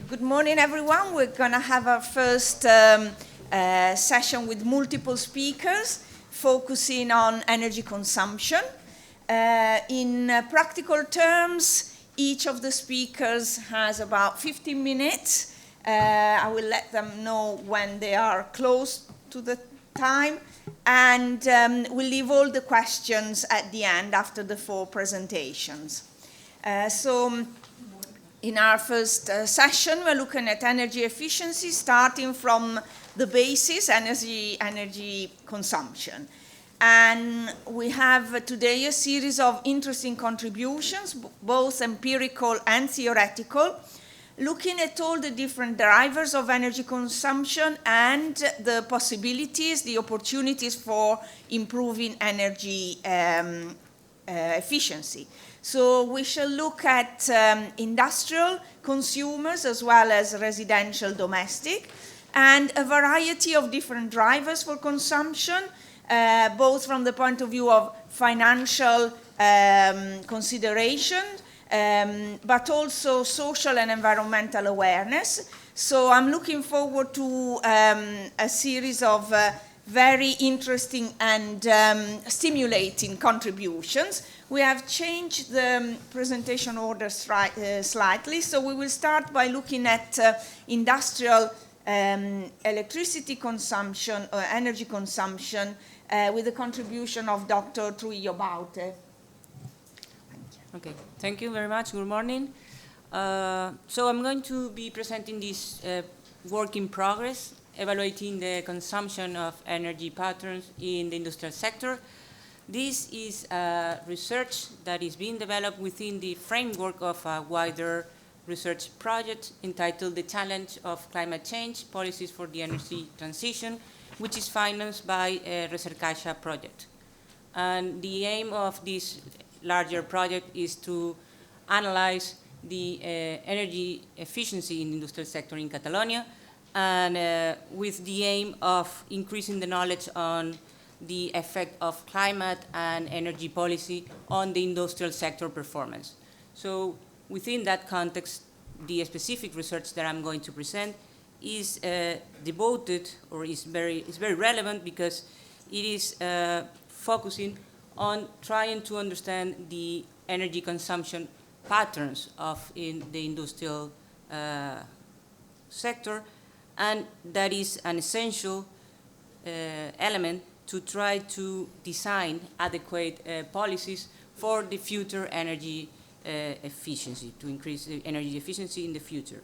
Good morning, everyone. We're going to have our first session with multiple speakers focusing on energy consumption. In practical terms, each of the speakers has about 15 minutes. I will let them know when they are close to the time, and we'll leave all the questions at the end after the 4 presentations. In our first session, we're looking at energy efficiency, starting from the basis, energy consumption. And we have today a series of interesting contributions, both empirical and theoretical, looking at all the different drivers of energy consumption and the possibilities, the opportunities for improving energy efficiency. So we shall look at industrial consumers as well as residential domestic, and a variety of different drivers for consumption, both from the point of view of financial considerations, but also social and environmental awareness. So I'm looking forward to a series of very interesting and stimulating contributions. We have changed the presentation order slightly, so we will start by looking at industrial electricity consumption or energy consumption with the contribution of Dr. Trujillo-Baute. Okay, thank you very much. Good morning. So I'm going to be presenting this work in progress, evaluating the consumption of energy patterns in the industrial sector. This is research that is being developed within the framework of a wider research project entitled The Challenge of Climate Change, Policies for the Energy Transition, which is financed by a Recercaxa project. And the aim of this larger project is to analyze the energy efficiency in the industrial sector in Catalonia, and with the aim of increasing the knowledge on the effect of climate and energy policy on the industrial sector performance. So within that context, the specific research that I'm going to present is devoted, or is very relevant, because it is focusing on trying to understand the energy consumption patterns in the industrial sector, and that is an essential element to try to design adequate policies for the future energy efficiency, to increase the energy efficiency in the future.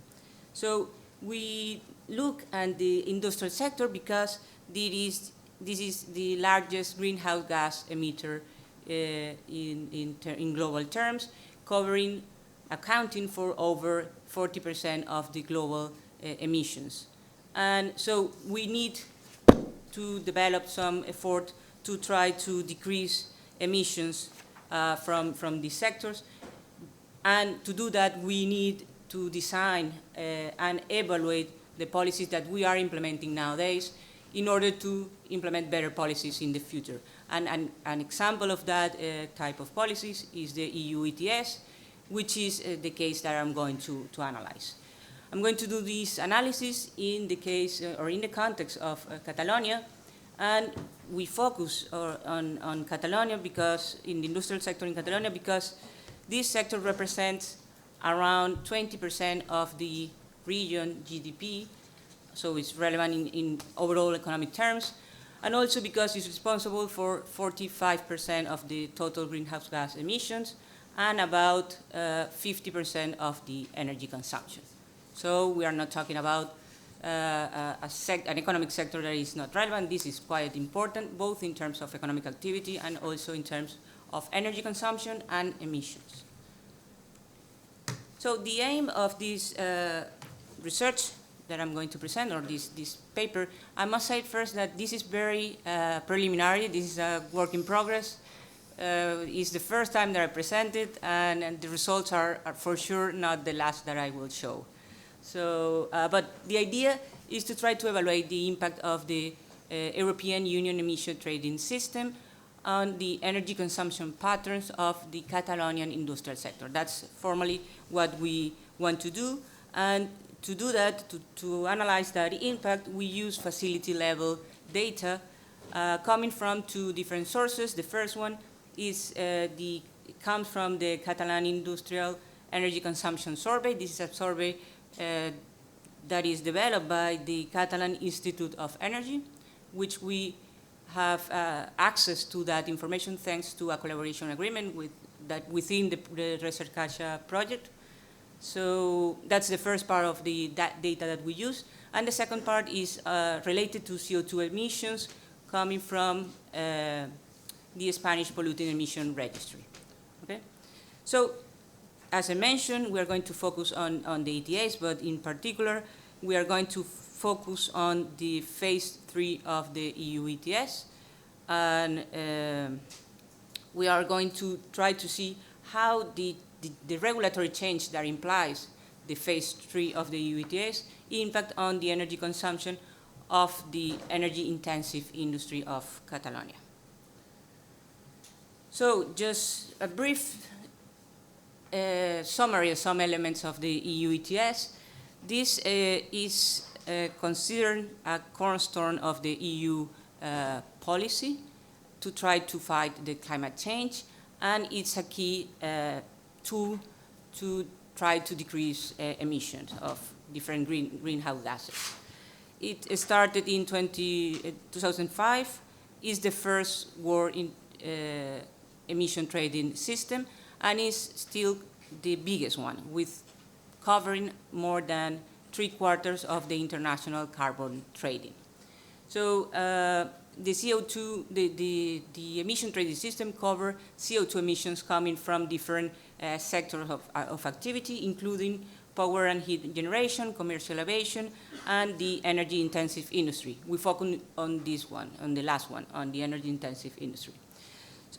So we look at the industrial sector because this is the largest greenhouse gas emitter in global terms, accounting for over 40% of the global emissions. And so we need to develop some effort to try to decrease emissions from these sectors. And to do that, we need to design and evaluate the policies that we are implementing nowadays in order to implement better policies in the future. And an example of that type of policies is the EU ETS, which is the case that I'm going to analyze. I'm going to do this analysis in the case or in the context of Catalonia, and we focus on Catalonia because in the industrial sector in Catalonia, because this sector represents around 20% of the region GDP, so it's relevant in overall economic terms, and also because it's responsible for 45% of the total greenhouse gas emissions and about 50% of the energy consumption. So we are not talking about an economic sector that is not relevant. This is quite important, both in terms of economic activity and also in terms of energy consumption and emissions. So the aim of this research that I'm going to present, or this paper, I must say first that this is very preliminary. This is a work in progress. It's the first time that I present it, and the results are for sure not the last that I will show. So, but the idea is to try to evaluate the impact of the European Union emission trading system on the energy consumption patterns of the Catalonian industrial sector. That's formally what we want to do. And to do that, to analyze that impact, we use facility level data coming from two different sources. The first one is comes from the Catalan Industrial Energy Consumption Survey. This is a survey that is developed by the Catalan Institute of Energy, which we have access to that information thanks to a collaboration agreement within the Recercacha project. So that's the first part of that data that we use. And the second part is related to CO2 emissions coming from the Spanish Polluting Emission Registry. Okay? So as I mentioned, we are going to focus on the ETS, but in particular, we are going to focus on the phase 3 of the EU ETS. And we are going to try to see how the regulatory change that implies the phase 3 of the EU ETS impact on the energy consumption of the energy-intensive industry of Catalonia. So just a brief summary of some elements of the EU ETS. This is considered a cornerstone of the EU policy to try to fight the climate change, and it's a key tool to try to decrease emissions of different greenhouse gases. It started in 2005, is the first world emission trading system, and is still the biggest one, with covering more than 3/4 of the international carbon trading. So the CO2, the emission trading system cover CO2 emissions coming from different sectors of activity, including power and heat generation, commercial aviation, and the energy-intensive industry. We focus on this one, on the last one, on the energy-intensive industry.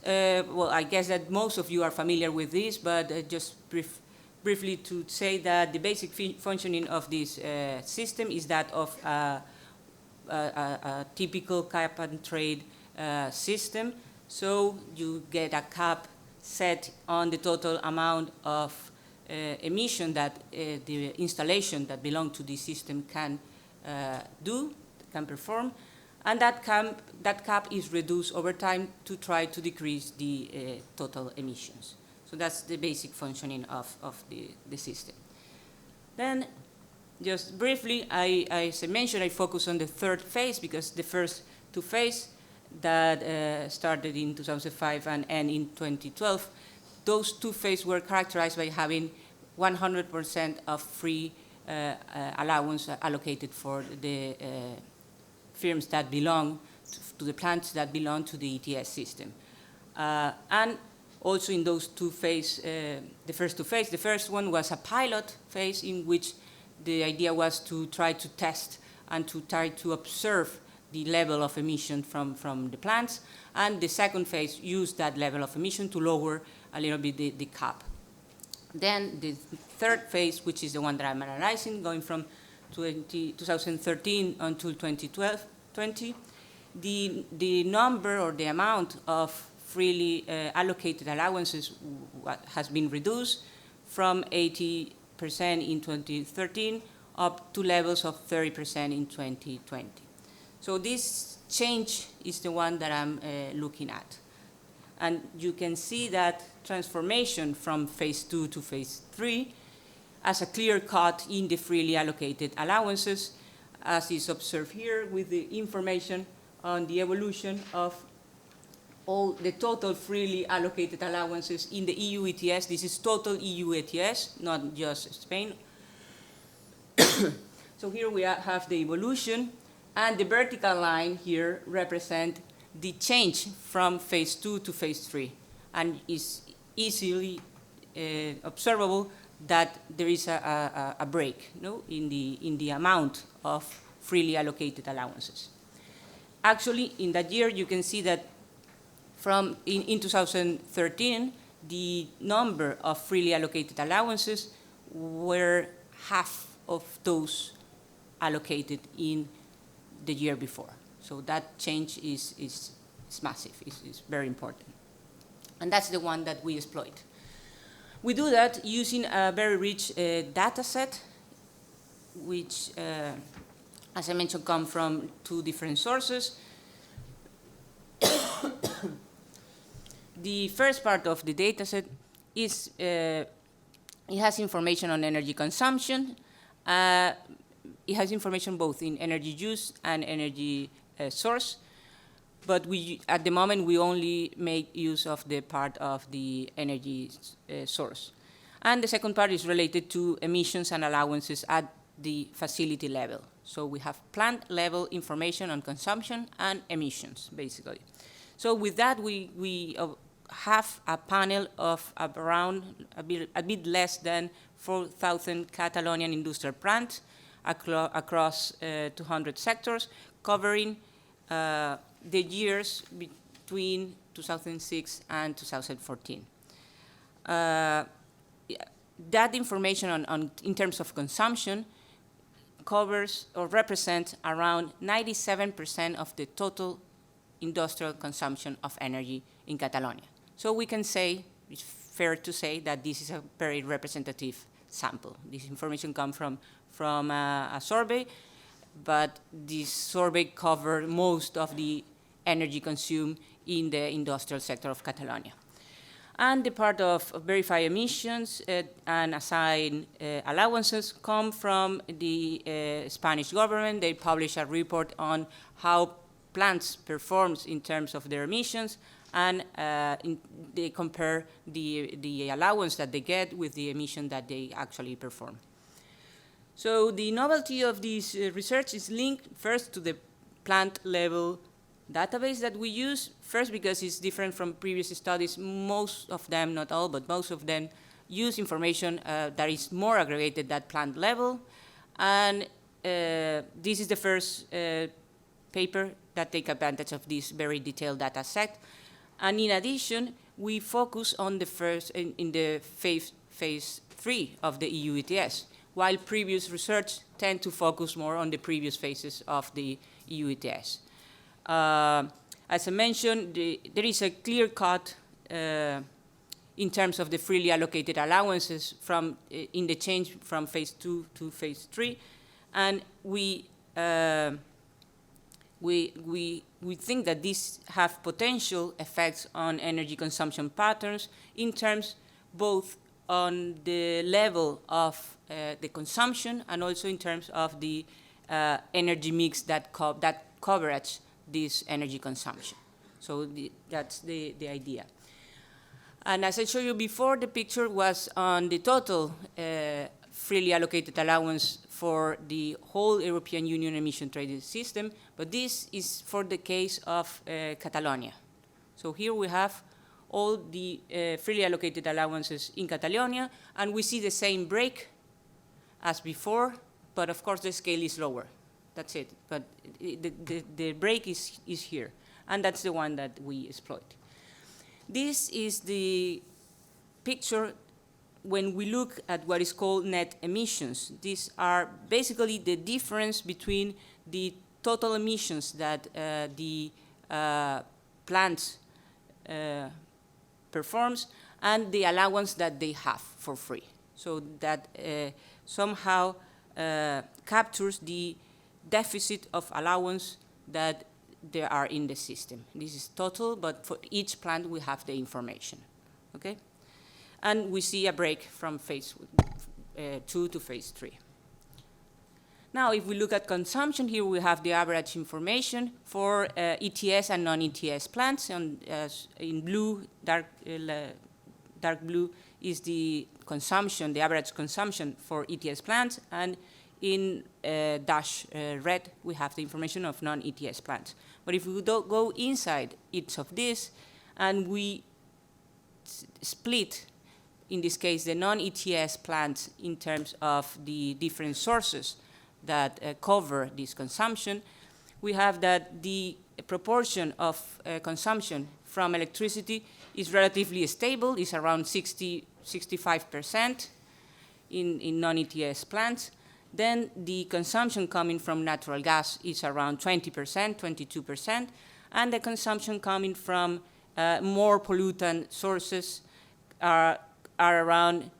Well, I guess that most of you are familiar with this, but just briefly to say that the basic functioning of this system is that of a typical cap and trade system. So you get a cap set on the total amount of emission that the installation that belong to the system can can perform, and that cap is reduced over time to try to decrease the total emissions. So that's the basic functioning of the system. Then, just briefly, as I mentioned, I focus on the third phase because the first two phases that started in 2005 and end in 2012, those two phases were characterized by having 100% of free allowance allocated for the firms that belong to the plants that belong to the ETS system. And also in those two phases, the first two phases, the first one was a pilot phase in which the idea was to try to test and to try to observe the level of emission from the plants. And the second phase used that level of emission to lower a little bit the cap. Then the third phase, which is the one that I'm analyzing, going from 2013 until 2020, the number or the amount of freely allocated allowances has been reduced from 80% in 2013 up to levels of 30% in 2020. So this change is the one that I'm looking at. And you can see that transformation from phase 2 to phase 3 as a clear cut in the freely allocated allowances, as is observed here with the information on the evolution of all the total freely allocated allowances in the EU ETS. This is total EU ETS, not just Spain. So here we have the evolution, and the vertical line here represents the change from phase 2 to phase 3, and is easily observable that there is a break, no, in the amount of freely allocated allowances. Actually, in that year, you can see that in 2013, the number of freely allocated allowances were half of those allocated in the year before. So that change is massive, is very important. And that's the one that we exploit. We do that using a very rich data set which as I mentioned, come from 2 different sources. The first part of the dataset is, it has information on energy consumption. It has information both in energy use and energy source. But at the moment, we only make use of the part of the energy source. And the second part is related to emissions and allowances at the facility level. So we have plant level information on consumption and emissions, basically. So with that, we have a panel of around a bit less than 4,000 Catalonian industrial plants across 200 sectors, covering the years between 2006 and 2014. That information in terms of consumption covers or represents around 97% of the total industrial consumption of energy in Catalonia. So we can say, it's fair to say, that this is a very representative sample. This information comes from a survey, but this survey covers most of the energy consumed in the industrial sector of Catalonia. And the part of verify emissions and assign allowances come from the Spanish government. They publish a report on how plants perform in terms of their emissions, and they compare the allowance that they get with the emission that they actually perform. So the novelty of this research is linked first to the plant level database that we use, first because it's different from previous studies. Most of them, not all, but most of them use information that is more aggregated at plant level. And this is the first paper that take advantage of this very detailed data set. And in addition, we focus on the first, in the phase 3 of the EU ETS, while previous research tend to focus more on the previous phases of the EU ETS. As I mentioned, there is a clear cut in terms of the freely allocated allowances in the change from phase 2 to phase 3, and we think that these have potential effects on energy consumption patterns in terms both on the level of the consumption and also in terms of the energy mix that coverage this energy consumption. So that's the idea. And as I showed you before, the picture was on the total freely allocated allowance for the whole European Union emission trading system, but this is for the case of Catalonia. So here we have all the freely allocated allowances in Catalonia, and we see the same break as before, but of course the scale is lower. That's it, but the break is here, and that's the one that we exploit. This is the picture when we look at what is called net emissions. These are basically the difference between the total emissions that the plant performs and the allowance that they have for free. So that somehow captures the deficit of allowance that there are in the system. This is total, but for each plant we have the information, okay? And we see a break from phase 2 to phase 3. Now, if we look at consumption, here we have the average information for ETS and non-ETS plants. And in blue, dark blue is the consumption, the average consumption for ETS plants, and in dash red, we have the information of non-ETS plants. But if we go inside each of these, and we split, in this case, the non-ETS plants in terms of the different sources that cover this consumption, we have that the proportion of consumption from electricity is relatively stable. It's around 65% in non-ETS plants. Then the consumption coming from natural gas is around 20%, 22%, and the consumption coming from more pollutant sources are around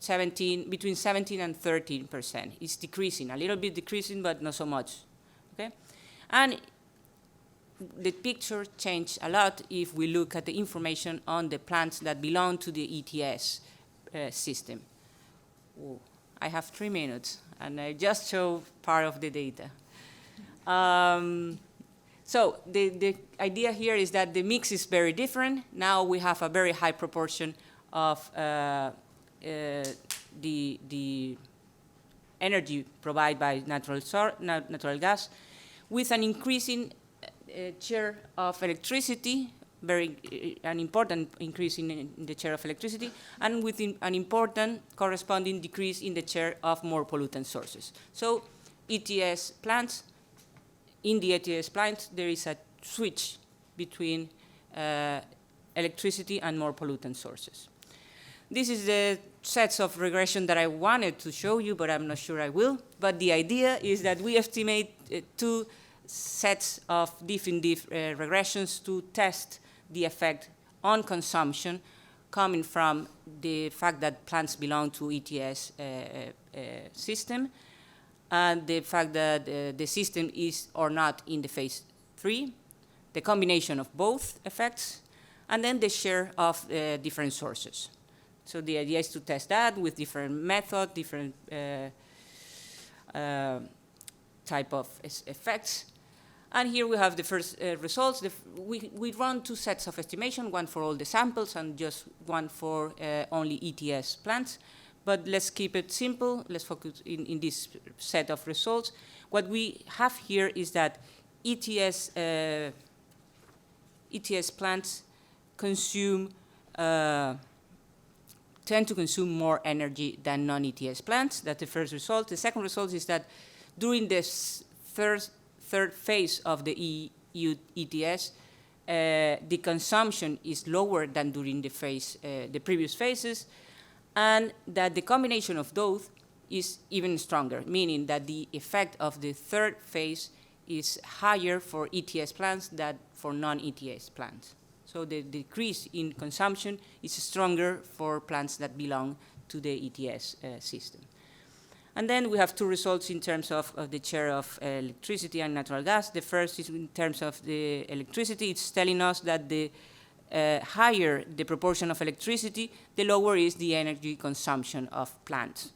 between 17 and 13%. It's decreasing, a little bit decreasing, but not so much. Okay? And the picture changed a lot if we look at the information on the plants that belong to the ETS system. Ooh, I have 3 minutes, and I just show part of the data. So the idea here is that the mix is very different. Now we have a very high proportion of the energy provided by natural gas, with an increasing share of electricity, an important increase in the share of electricity, and with an important corresponding decrease in the share of more pollutant sources. So ETS plants, in the ETS plants, there is a switch between electricity and more pollutant sources. This is the sets of regression that I wanted to show you, but I'm not sure I will. But the idea is that we estimate 2 sets of different regressions to test the effect on consumption coming from the fact that plants belong to ETS system, and the fact that the system is or not in the phase 3, the combination of both effects, and then the share of different sources. So the idea is to test that with different methods, different type of effects. And here we have the first results. We run 2 sets of estimation, one for all the samples and just one for only ETS plants. But let's keep it simple. Let's focus in this set of results. What we have here is that ETS plants tend to consume more energy than non-ETS plants. That's the first result. The second result is that during this third phase of the EU ETS, the consumption is lower than during the previous phases, and that the combination of those is even stronger, meaning that the effect of the third phase is higher for ETS plants than for non-ETS plants. So the decrease in consumption is stronger for plants that belong to the ETS system. And then we have 2 results in terms of the share of electricity and natural gas. The first is in terms of the electricity. It's telling us that the higher the proportion of electricity, the lower is the energy consumption of plants.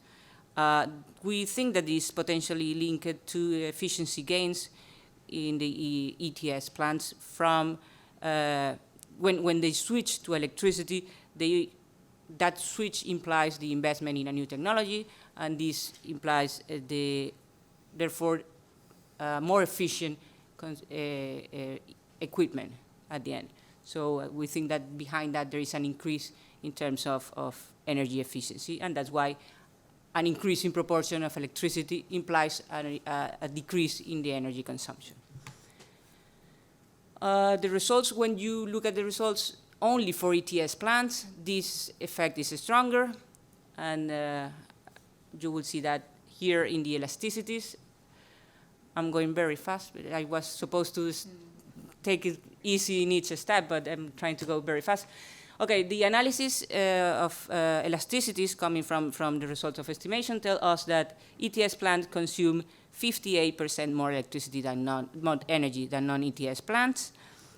We think that this is potentially linked to efficiency gains in the ETS plants from when they switch to electricity, that switch implies the investment in a new technology, and this implies therefore more efficient equipment at the end. So we think that behind that there is an increase in terms of energy efficiency, and that's why an increase in proportion of electricity implies a decrease in the energy consumption. The results, when you look at the results only for ETS plants, this effect is stronger, and you will see that here in the elasticities. I'm going very fast. I was supposed to take it easy in each step, but I'm trying to go very fast. Okay, the analysis of elasticities coming from the results of estimation tell us that ETS plants consume 58% more electricity more energy than non-ETS plants.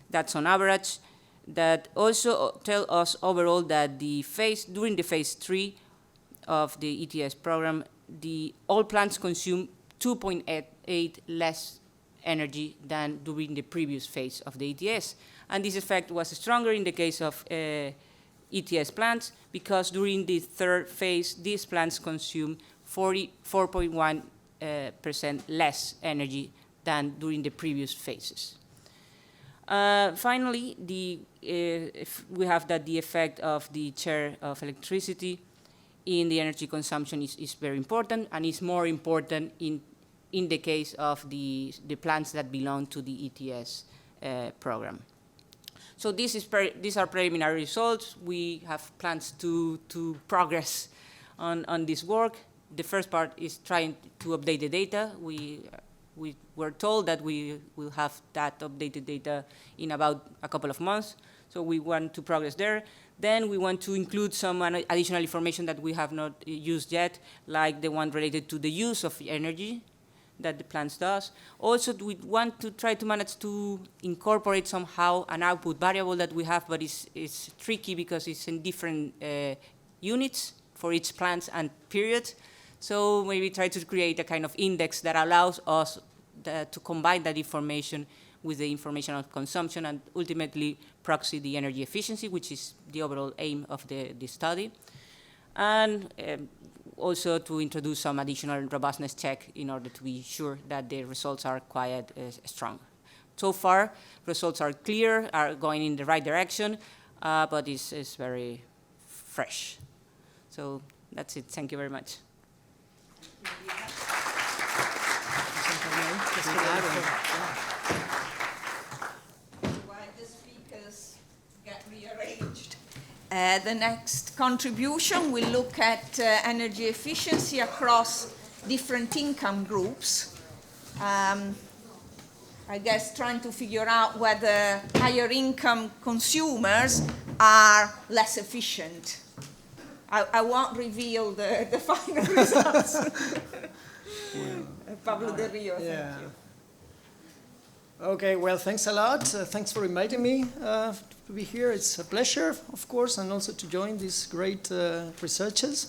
That's on average. That also tell us overall that during the phase 3 of the ETS program, all plants consume 2.8 less energy than during the previous phase of the ETS. And this effect was stronger in the case of ETS plants, because during the third phase, these plants consume 44.1% less energy than during the previous phases. Finally, we have that the effect of the share of electricity in the energy consumption is very important, and is more important in the case of the plants that belong to the ETS program. So these are preliminary results. We have plans to progress on this work. The first part is trying to update the data. We were told that we will have that updated data in about a couple of months, so we want to progress there. Then we want to include some additional information that we have not used yet, like the one related to the use of energy that the plants does. Also, we want to try to manage to incorporate somehow an output variable that we have, but it's tricky because it's in different units for each plant and period. So maybe try to create a kind of index that allows us to combine that information with the information of consumption and ultimately proxy the energy efficiency, which is the overall aim of the study. And also to introduce some additional robustness check in order to be sure that the results are quite strong. So far, results are clear, are going in the right direction, but it's very fresh. So that's it. Thank you very much. While the speakers get rearranged, the next contribution will look at energy efficiency across different income groups. I guess trying to figure out whether higher income consumers are less efficient. I won't reveal the final results. Pablo de Rio, thank you. Okay, well, thanks a lot. Thanks for inviting me to be here. It's a pleasure, of course, and also to join these great researchers.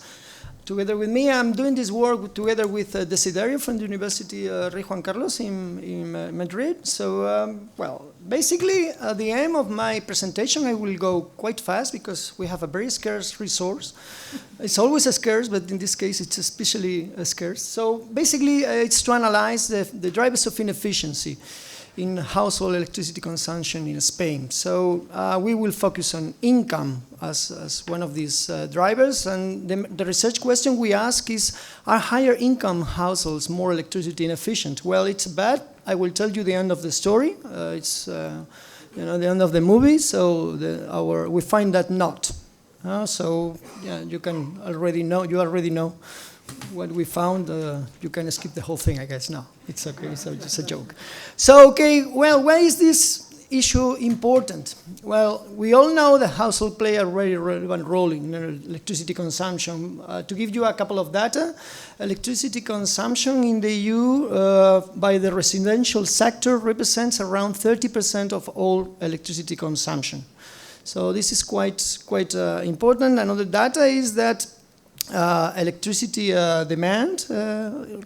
Together with me, I'm doing this work together with Desiderio from the University Rey Juan Carlos in Madrid. So, well, basically, the aim of my presentation, I will go quite fast because we have a very scarce resource. It's always a scarce, but in this case, it's especially scarce. So, basically, it's to analyze the drivers of inefficiency in household electricity consumption in Spain. So we will focus on income as one of these drivers. And the research question we ask is, are higher income households more electricity inefficient? Well, it's bad. I will tell you the end of the story. It's the end of the movie. So we find that not. So yeah, you already know what we found. You can skip the whole thing, I guess. No, it's okay. So it's a joke. So, okay, well, why is this issue important? Well, we all know that households play a very relevant role in electricity consumption. To give you a couple of data, electricity consumption in the EU by the residential sector represents around 30% of all electricity consumption. So this is quite important. Another data is that electricity demand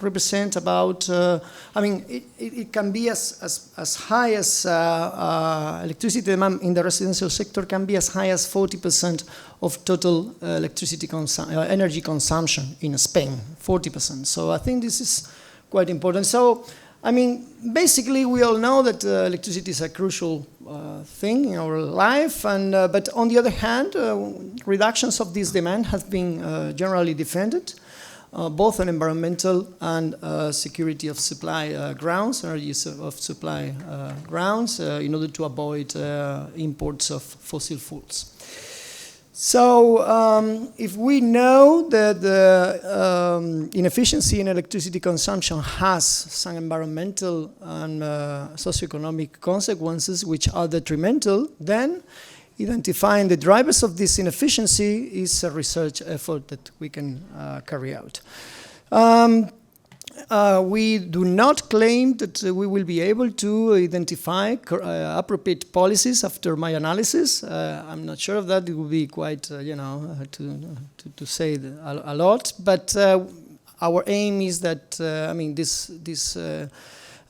represent about, it can be as high as electricity demand in the residential sector can be as high as 40% of total electricity energy consumption in Spain, 40%. So I think this is quite important. So, basically we all know that electricity is a crucial thing in our life, but on the other hand, reductions of this demand have been generally defended, both on environmental and security of supply grounds, or use of supply grounds, in order to avoid imports of fossil fuels. So if we know that the inefficiency in electricity consumption has some environmental and socioeconomic consequences which are detrimental, then identifying the drivers of this inefficiency is a research effort that we can carry out. We do not claim that we will be able to identify appropriate policies after my analysis. I'm not sure of that. It will be quite, to say a lot. But our aim is that, this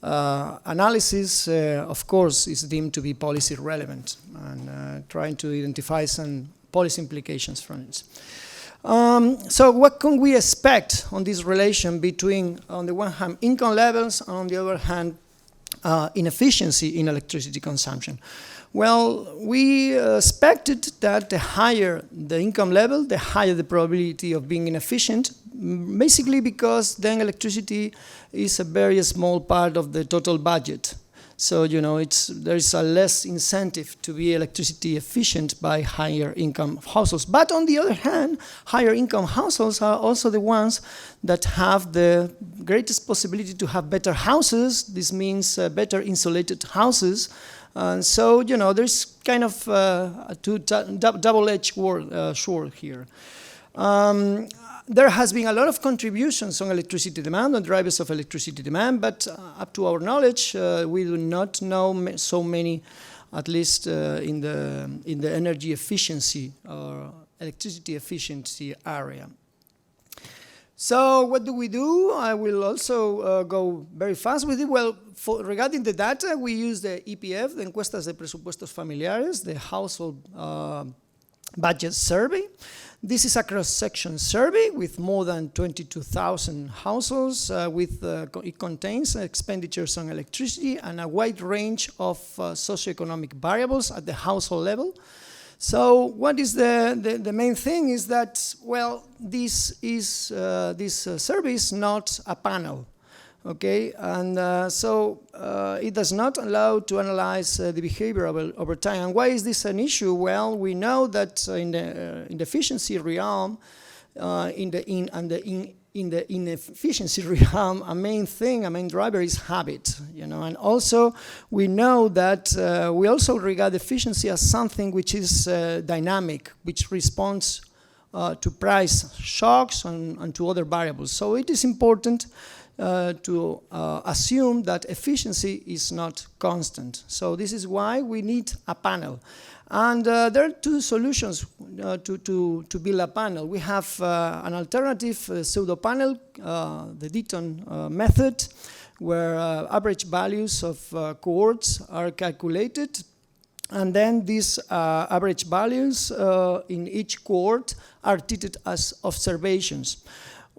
analysis, of course, is deemed to be policy relevant and trying to identify some policy implications from it. So what can we expect on this relation between, on the one hand, income levels, and on the other hand, inefficiency in electricity consumption? Well, we expected that the higher the income level, the higher the probability of being inefficient, basically because then electricity is a very small part of the total budget. So, there is a less incentive to be electricity efficient by higher income households. But on the other hand, higher income households are also the ones that have the greatest possibility to have better houses. This means better insulated houses And so, you know, there's kind of a double-edged sword here. There has been a lot of contributions on electricity demand, on drivers of electricity demand, but up to our knowledge, we do not know so many, at least in the energy efficiency or electricity efficiency area. So what do? I will also go very fast with it. Well, regarding the data, we use the EPF, the Encuestas de Presupuestos Familiares, the household budget survey. This is a cross-section survey with more than 22,000 households. It contains expenditures on electricity and a wide range of socioeconomic variables at the household level. So what is the main thing is that, well, this survey is not a panel. Okay, and so it does not allow to analyze the behavior over time. And why is this an issue? Well, we know that in the efficiency realm, in the inefficiency realm, a main driver is habit. You know, and also we know that we also regard efficiency as something which is dynamic, which responds to price shocks and to other variables. So it is important to assume that efficiency is not constant. So this is why we need a panel. And there are two solutions to build a panel. We have an alternative pseudo panel, the Deaton method, where average values of cohorts are calculated. And then these average values in each cohort are treated as observations.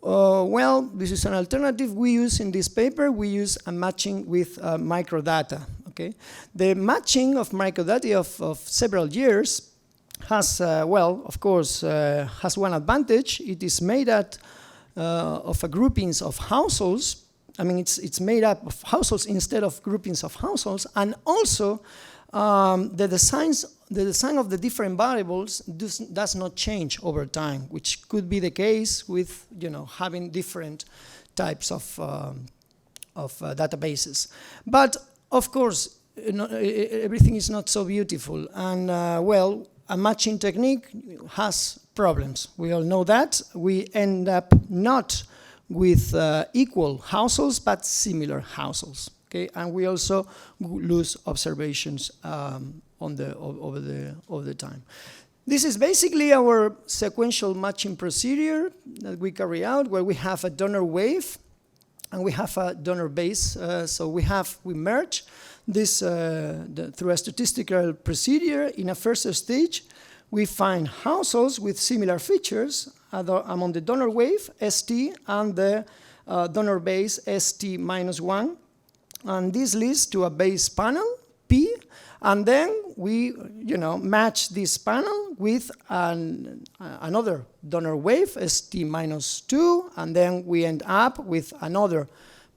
Well, this is an alternative we use in this paper. We use a matching with microdata. Okay, the matching of microdata of several years has, well, of course, has one advantage. It is made up of a groupings of households. I mean, it's made up of households instead of groupings of households, and also the design of the different variables does not change over time, which could be the case with, you know, having different types of databases. But of course, everything is not so beautiful, and well, a matching technique has problems. We all know that. We end up not with equal households, but similar households. Okay, and we also lose observations over the time. This is basically our sequential matching procedure that we carry out, where we have a donor wave and we have a donor base. So we merge this through a statistical procedure. In a first stage, we find households with similar features among the donor wave, ST, and the donor base, ST-1. And this leads to a base panel, P, and then we, you know, match this panel with another donor wave, ST-2, and then we end up with another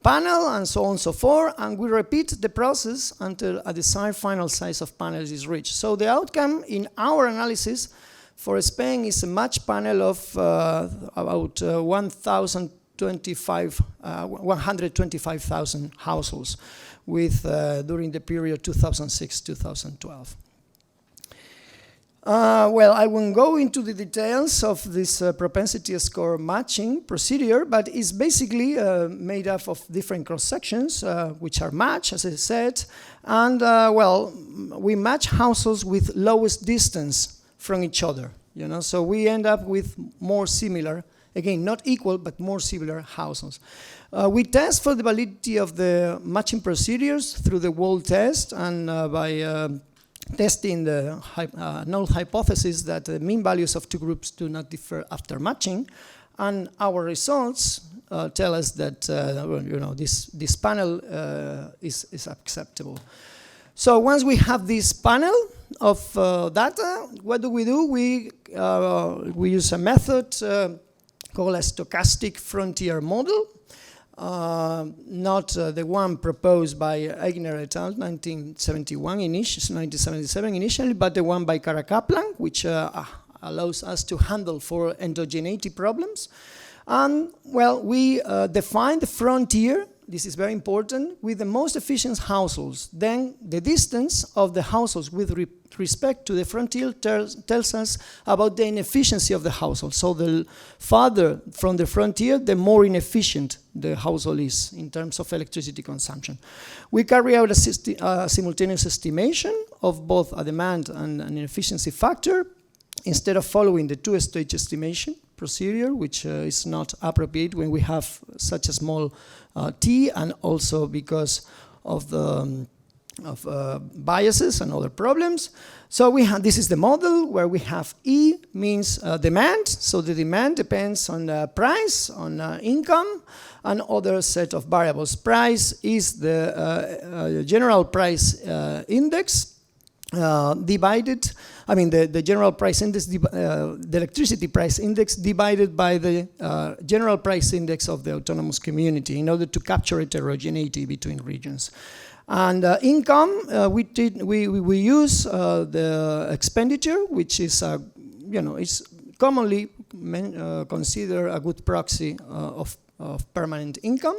panel, and so on and so forth, and we repeat the process until a desired final size of panels is reached. So the outcome in our analysis for Spain is a match panel of about 125,000 households with during the period 2006-2012. Well, I won't go into the details of this propensity score matching procedure, but it's basically made up of different cross-sections, which are matched, as I said, and well, we match households with lowest distance from each other, you know, so we end up with more similar, again, not equal, but more similar households. We test for the validity of the matching procedures through the Wald test and by testing the null hypothesis that the mean values of two groups do not differ after matching. And our results tell us that well, you know, this panel is acceptable. So once we have this panel of data, what do? We use a method called a stochastic frontier model, not the one proposed by Eigner et al. 1977 initially, but the one by Kaplan, which allows us to handle for endogeneity problems. And well, we define the frontier this is very important, with the most efficient households. Then the distance of the households with respect to the frontier tells us about the inefficiency of the household. So the farther from the frontier, the more inefficient the household is in terms of electricity consumption. We carry out a simultaneous estimation of both a demand and an efficiency factor, instead of following the two-stage estimation procedure, which is not appropriate when we have such a small t, and also because of the biases and other problems. So this is the model where we have E means demand. So the demand depends on the price, on income, and other set of variables. Price is the general price index divided, the general price index, the electricity price index divided by the general price index of the autonomous community in order to capture heterogeneity between regions. And income, we use the expenditure, which is, is commonly considered a good proxy of permanent income.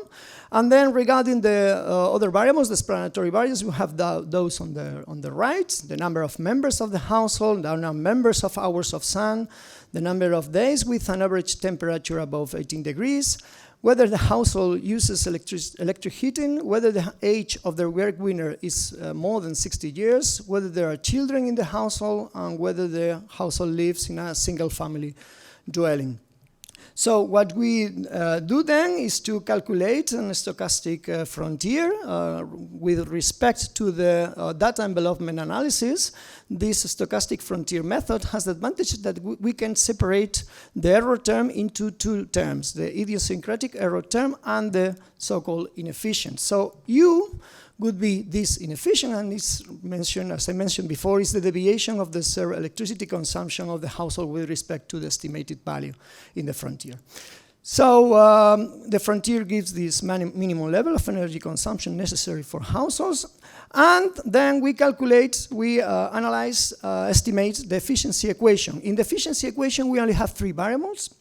And then regarding the other variables, the explanatory variables, we have those on the right, the number of members of the household, the number of members of hours of sun, the number of days with an average temperature above 18 degrees, whether the household uses electric heating, whether the age of the breadwinner is more than 60 years, whether there are children in the household, and whether the household lives in a single family dwelling. So what we do then is to calculate a stochastic frontier with respect to the data envelopment analysis. This stochastic frontier method has the advantage that we can separate the error term into two terms, the idiosyncratic error term and the so-called inefficient. So U would be this inefficient, and it's mentioned, as I mentioned before, is the deviation of the electricity consumption of the household with respect to the estimated value in the frontier. So the frontier gives this minimum level of energy consumption necessary for households, and then we calculate, analyze, estimate the efficiency equation. In the efficiency equation, we only have three variables.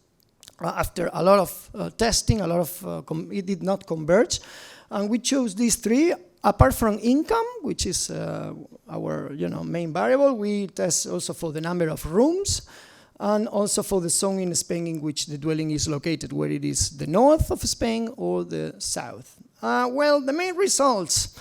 After a lot of testing, it did not converge, and we chose these three. Apart from income, which is our main variable, we test also for the number of rooms and also for the zone in Spain in which the dwelling is located, whether it is the north of Spain or the south. The main results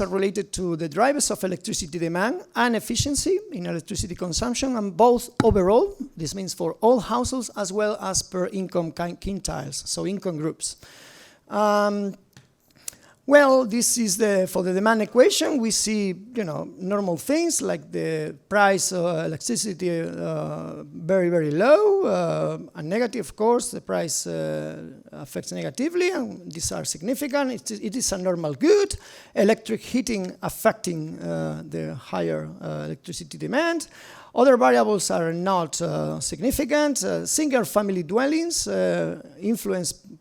are related to the drivers of electricity demand and efficiency in electricity consumption, and both overall, this means for all households as well as per income quintiles, so income groups. This is for the demand equation. We see, normal things like the price of electricity very, very low, and negative, of course. The price affects negatively, and these are significant. It is a normal good. Electric heating affecting the higher electricity demand. Other variables are not significant. Single family dwellings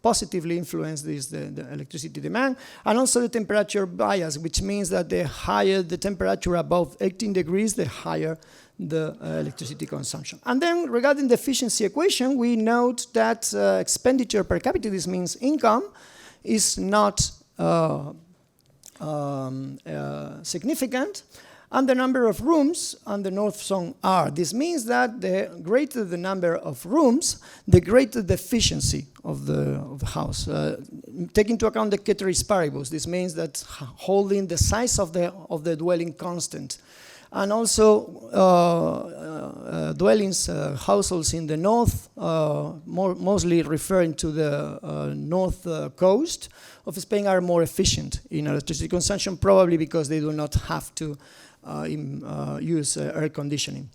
positively influence the electricity demand, and also the temperature bias, which means that the higher the temperature above 18 degrees, the higher the electricity consumption. And then regarding the efficiency equation, we note that expenditure per capita, this means income, is not significant, and the number of rooms on the north zone are. This means that the greater the number of rooms, the greater the efficiency of the house. Take into account the ceteris paribus. This means that holding the size of the dwelling constant. And also dwellings, households in the north, mostly referring to the north coast of Spain, are more efficient in electricity consumption, probably because they do not have to use air conditioning.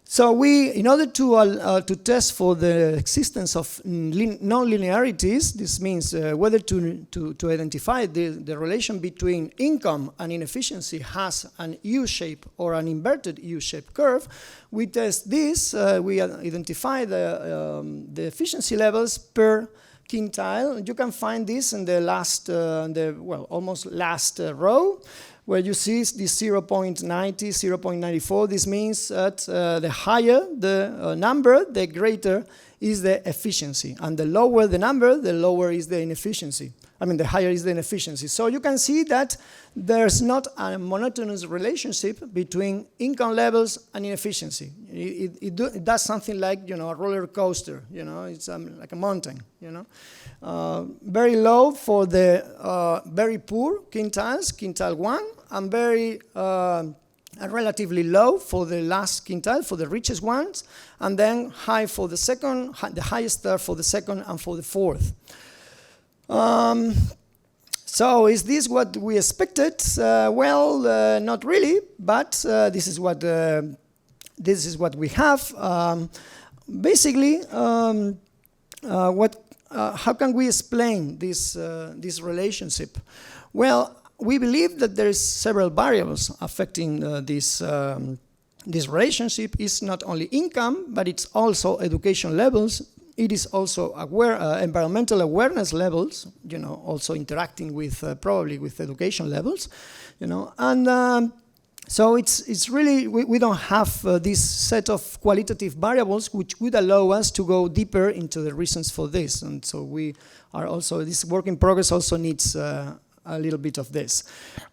So in order to test for the existence of non-linearities, this means whether to identify the relation between income and inefficiency has an U-shape or an inverted U-shaped curve, we test this. We identify the efficiency levels per quintile. You can find this in the last, almost last row, where you see this 0.90, 0.94. This means that the higher the number, the greater is the efficiency. And the lower the number, the lower is the inefficiency. I mean, the higher is the inefficiency. So you can see that there's not a monotonous relationship between income levels and inefficiency. It does something like, a roller coaster, it's like a mountain, very low for the very poor quintiles, quintile 1, and very relatively low for the last quintile, for the richest ones, and then high for the second, the highest for the second and for the fourth. So is this what we expected? Well, not really, but this is what we have. Basically, how can we explain this relationship? Well, we believe that there is several variables affecting this relationship. It's not only income, but it's also education levels. It is also environmental awareness levels, also interacting with probably with education levels, and so it's really we don't have this set of qualitative variables which would allow us to go deeper into the reasons for this, and so we are also this work in progress also needs a little bit of this.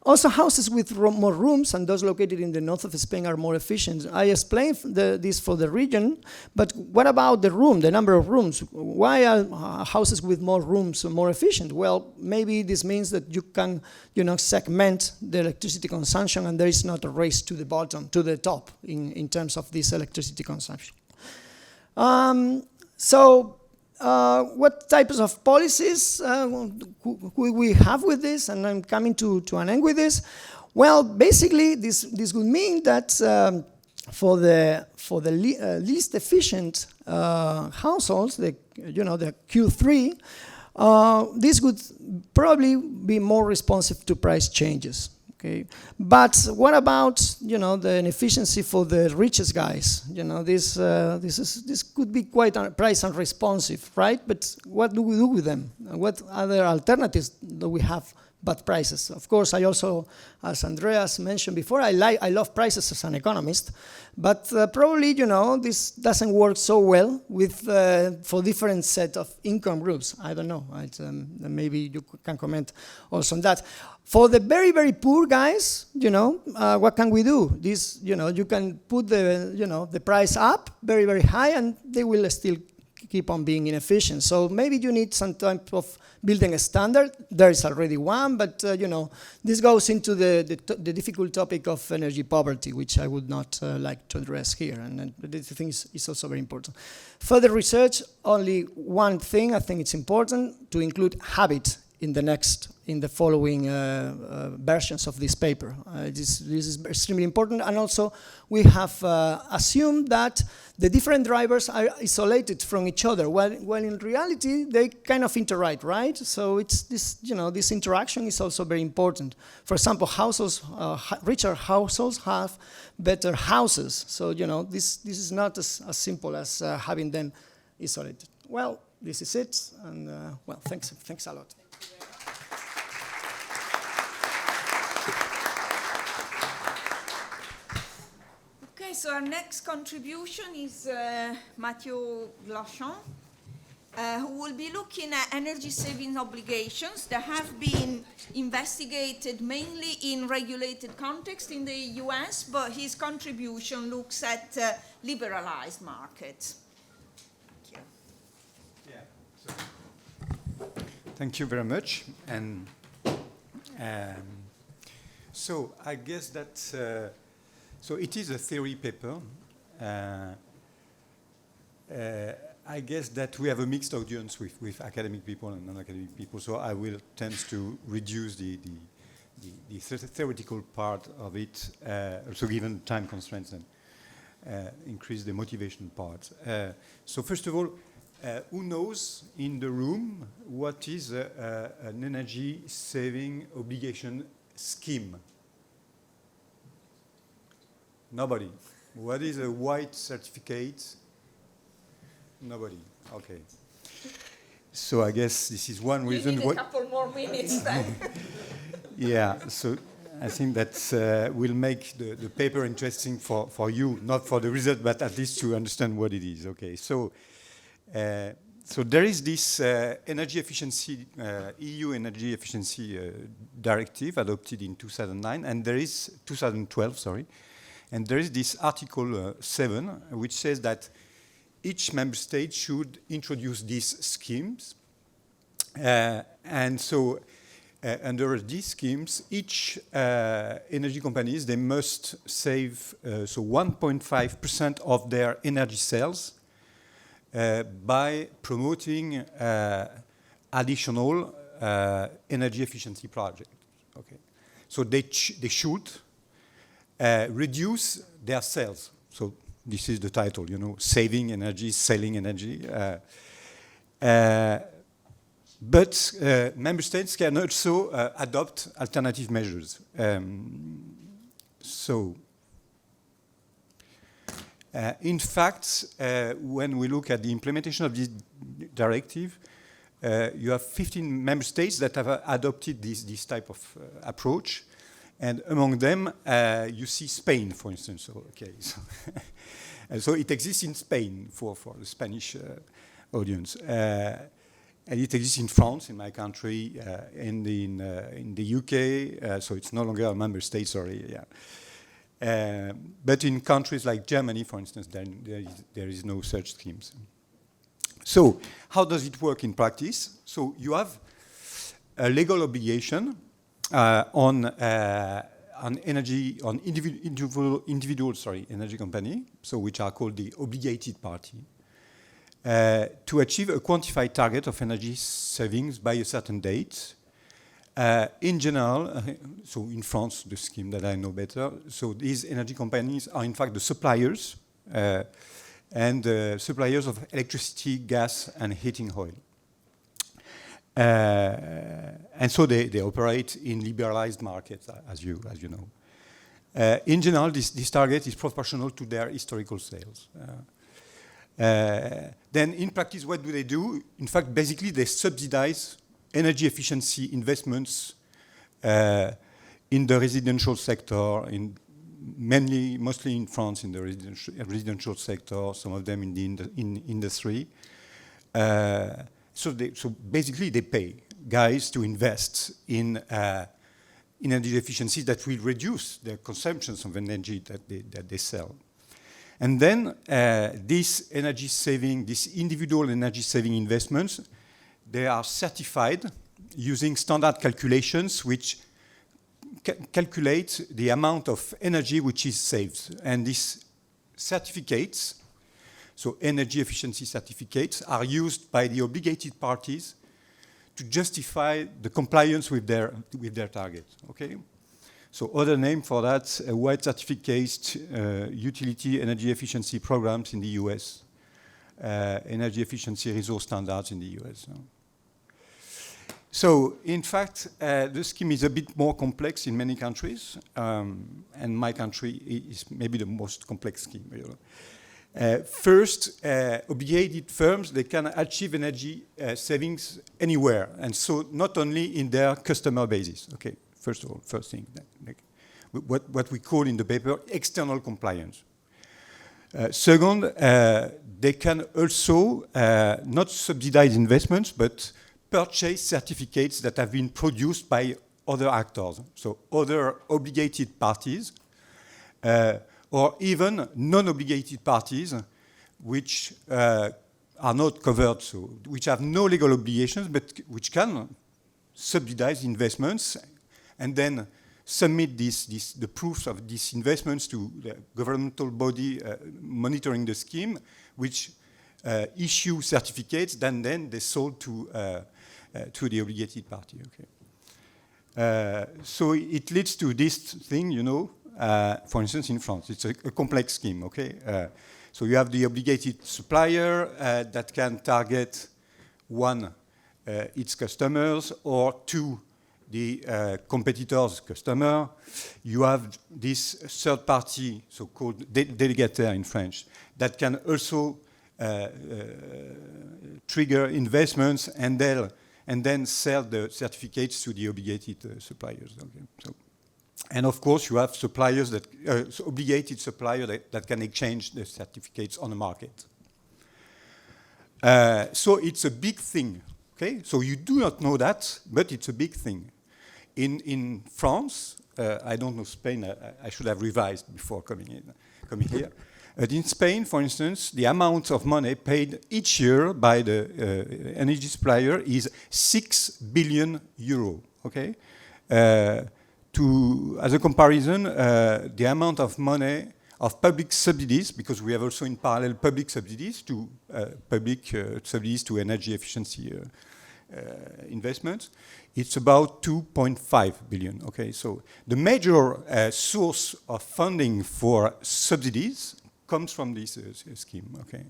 Also, houses with more rooms and those located in the north of Spain are more efficient. I explained this for the region, but what about the number of rooms? Why are houses with more rooms more efficient? Well, maybe this means that you can, segment the electricity consumption, and there is not a race to the bottom, to the top in terms of this electricity consumption. What types of policies we have with this? And I'm coming to an end with this. Well, basically, this would mean that for the least efficient households, the Q3, this would probably be more responsive to price changes. Okay. But what about the inefficiency for the richest guys? This could be quite price unresponsive, right? But what do we do with them? What other alternatives do we have but prices? Of course, I also, as Andreas mentioned before, I love prices as an economist, but probably this doesn't work so well with for different set of income groups. I don't know. Maybe you can comment also on that. For the very, very poor guys, what can we do? This, you can put the price up very, very high, and they will still keep on being inefficient. So maybe you need some type of building a standard. There is already one, but this goes into the difficult topic of energy poverty, which I would not like to address here, and this thing is also very important. Further research, only one thing I think it's important to include habit in the following versions of this paper. This is extremely important, and also we have assumed that the different drivers are isolated from each other, while in reality they kind of interact, right? So it's this, this interaction is also very important. For example, households, richer households have better houses. So this is not as simple as having them isolated. Well, this is it, and well, thanks a lot. So our next contribution is Matthieu Glachant, who will be looking at energy saving obligations that have been investigated mainly in regulated context in the US, but his contribution looks at liberalized markets. Thank you. Yeah. Thank you very much. And so I guess that so it is a theory paper. I guess that we have a mixed audience with academic people and non-academic people, so I will tend to reduce the theoretical part of it, also given time constraints, and increase the motivation part. So first of all, who knows in the room what is an energy saving obligation scheme? Nobody. What is a white certificate? Nobody. Okay. So I guess this is one reason. You need a couple more minutes then. Yeah. So I think that will make the paper interesting for you, not for the result, but at least to understand what it is. Okay. So so there is this energy efficiency, EU energy efficiency directive adopted in 2009, and there is 2012, sorry, and there is this Article 7, which says that each member state should introduce these schemes, and so under these schemes, each energy companies, they must save so 1.5% of their energy sales by promoting additional energy efficiency projects. Okay, so they should reduce their sales. So this is the title, you know, saving energy, selling energy. But member states can also adopt alternative measures. In fact, when we look at the implementation of this directive, you have 15 member states that have adopted this type of approach. And among them, you see Spain, for instance. So, okay, so it exists in Spain for the Spanish audience. And it exists in France, in my country, and in the UK, so it's no longer a member state, sorry. Yeah. But in countries like Germany, for instance, there is no such schemes. So how does it work in practice? So you have a legal obligation on energy, on individual energy company, so which are called the obligated party. To achieve a quantified target of energy savings by a certain date. In general, so in France, the scheme that I know better, so these energy companies are in fact the suppliers and suppliers of electricity, gas, and heating oil. And so they operate in liberalized markets, as you know. In general, this target is proportional to their historical sales. Then in practice, what do? In fact, basically they subsidize energy efficiency investments in the residential sector, mostly in France in the residential sector, some of them in the industry. So basically they pay guys to invest in energy efficiency that will reduce their consumptions of energy that they sell. And then these energy saving, these individual energy saving investments, they are certified using standard calculations which calculate the amount of energy which is saved. And these certificates, so energy efficiency certificates, are used by the obligated parties to justify the compliance with their target. Okay? So other name for that, white certificate utility energy efficiency programs in the US, energy efficiency resource standards in the US. So in fact, the scheme is a bit more complex in many countries, and my country is maybe the most complex scheme. You know. First, obligated firms, they can achieve energy savings anywhere, and so not only in their customer bases. Okay. First of all, first thing, like what we call in the paper external compliance. Second, they can also not subsidize investments, but purchase certificates that have been produced by other actors, so other obligated parties, or even non-obligated parties, which are not covered, so which have no legal obligations, but which can subsidize investments and then submit the proofs of these investments to the governmental body monitoring the scheme, which issue certificates, then they sold to the obligated party. Okay. So it leads to this thing, you know. For instance, in France, it's a complex scheme. Okay. So you have the obligated supplier that can target one, its customers, or two, the competitor's customer. You have this third party, so-called délégataire in French, that can also trigger investments and then sell the certificates to the obligated suppliers. Okay. So, and of course, you have suppliers that obligated supplier that can exchange the certificates on the market. So it's a big thing. Okay, so you do not know that, but it's a big thing. In France, I don't know Spain. I should have revised before coming here. In Spain, for instance, the amount of money paid each year by the energy supplier is 6 billion euro. Okay, as a comparison, the amount of money of public subsidies, because we have also in parallel public subsidies to energy efficiency investments, it's about 2.5 billion. Okay, so the major source of funding for subsidies comes from this scheme. Okay,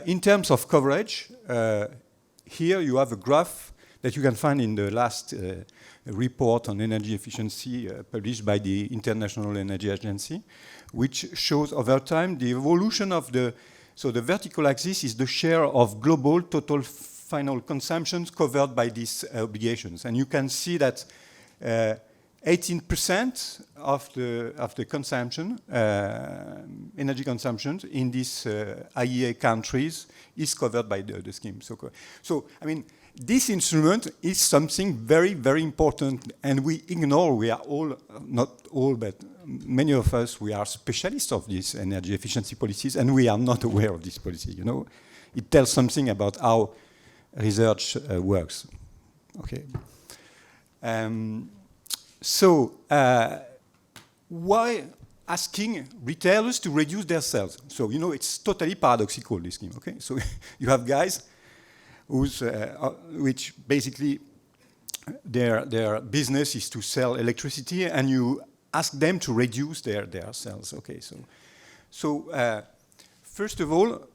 in terms of coverage, here you have a graph that you can find in the last report on energy efficiency published by the International Energy Agency, which shows over time the evolution of the vertical axis is the share of global total final consumptions covered by these obligations. And you can see that 18% of the consumption, energy consumption in these IEA countries is covered by the scheme. So, I mean, this instrument is something very, very important, and we ignore. We are all, not all, but many of us, we are specialists of these energy efficiency policies, and we are not aware of this policy. You know, it tells something about how research works. Okay. Why asking retailers to reduce their sales? So, you know, it's totally paradoxical, this scheme. Okay, so you have guys which basically their business is to sell electricity, and you ask them to reduce their sales. Okay, so first of all,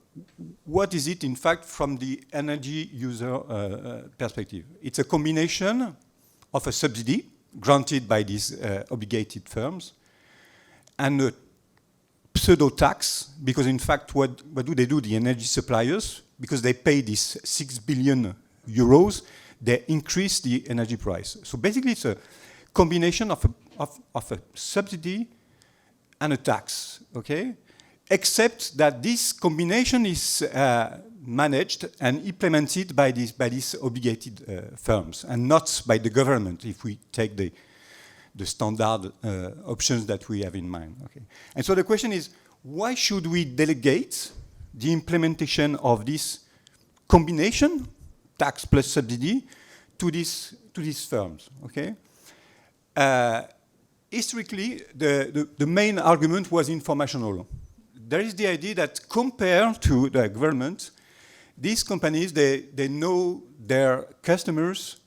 what is it in fact from the energy user perspective? It's a combination of a subsidy granted by these obligated firms and a pseudo tax, because in fact what do they do, the energy suppliers? Because they pay this 6 billion euros, they increase the energy price. So basically it's a combination of a subsidy and a tax, okay? Except that this combination is managed and implemented by these obligated firms and not by the government, if we take the standard options that we have in mind. Okay? And so the question is, why should we delegate the implementation of this combination, tax plus subsidy, to these firms? Okay? Historically, the main argument was informational. There is the idea that compared to the government, these companies, they know their customers,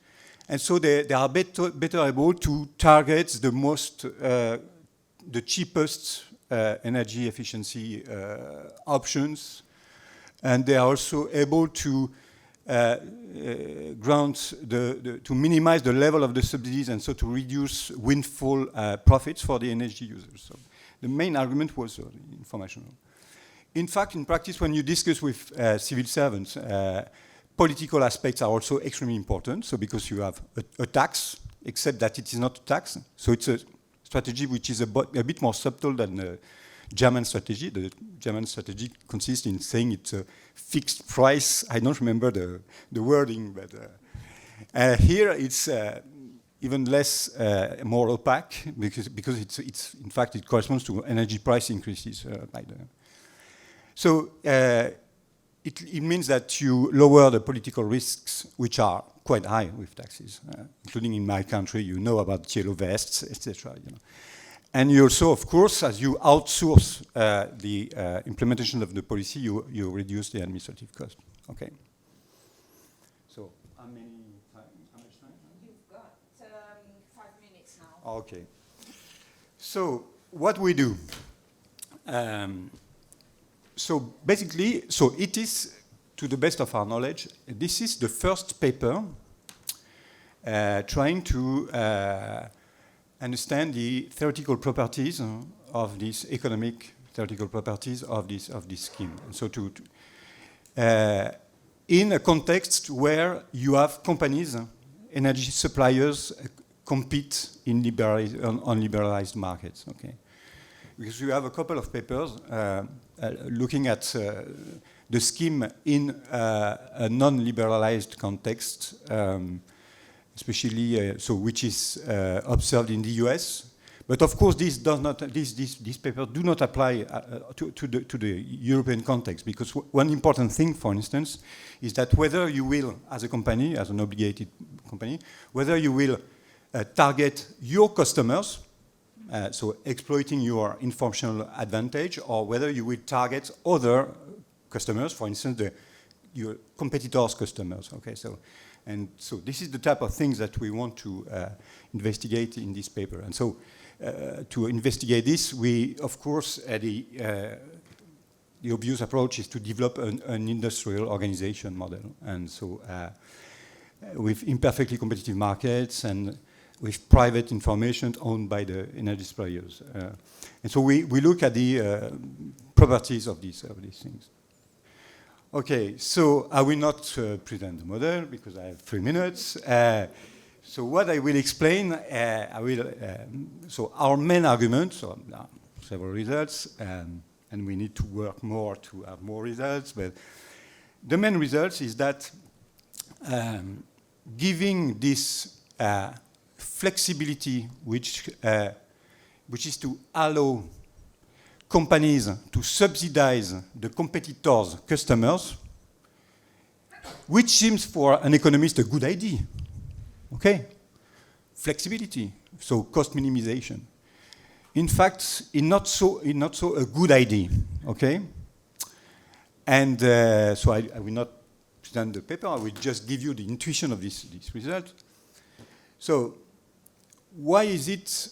and so they are better able to target the cheapest energy efficiency options, and they are also able to to minimize the level of the subsidies, and so to reduce windfall profits for the energy users. So the main argument was informational. In fact, in practice, when you discuss with civil servants, political aspects are also extremely important. So because you have a tax, except that it is not a tax, so it's a strategy which is a bit more subtle than the German strategy. The German strategy consists in saying it's a fixed price. I don't remember the wording, but here it's even less, more opaque, because it's in fact it corresponds to energy price increases So it means that you lower the political risks, which are quite high with taxes, including in my country. You know about yellow vests, etc. You know. And you also, of course, as you outsource the implementation of the policy, you reduce the administrative cost. Okay. So how much time? You've got 5 minutes now. Okay. So what we do? So basically, so it is, to the best of our knowledge, this is the first paper trying to understand the theoretical properties of these economic theoretical properties of this scheme. And so in a context where you have companies, energy suppliers compete in on liberalized markets. Okay. Because you have a couple of papers looking at the scheme in a non-liberalized context, especially which is observed in the US. But of course, these papers do not apply to the European context, because one important thing, for instance, is that whether you will, as a company, as an obligated company, whether you will target your customers, so exploiting your informational advantage, or whether you will target other customers, for instance, your competitors' customers. Okay, so this is the type of things that we want to investigate in this paper. And so to investigate this, we, of course, the obvious approach is to develop an industrial organization model. And so with imperfectly competitive markets and with private information owned by the energy suppliers. And so we look at the properties of these things. Okay, so I will not present the model because I have 3 minutes. So what I will explain, so our main argument, so there are several results, and we need to work more to have more results, but the main results is that giving this flexibility, which is to allow companies to subsidize the competitors' customers, which seems for an economist a good idea. Okay? Flexibility, so cost minimization. In fact, it's not so a good idea. Okay? And so I will not present the paper, I will just give you the intuition of this result. So, why is it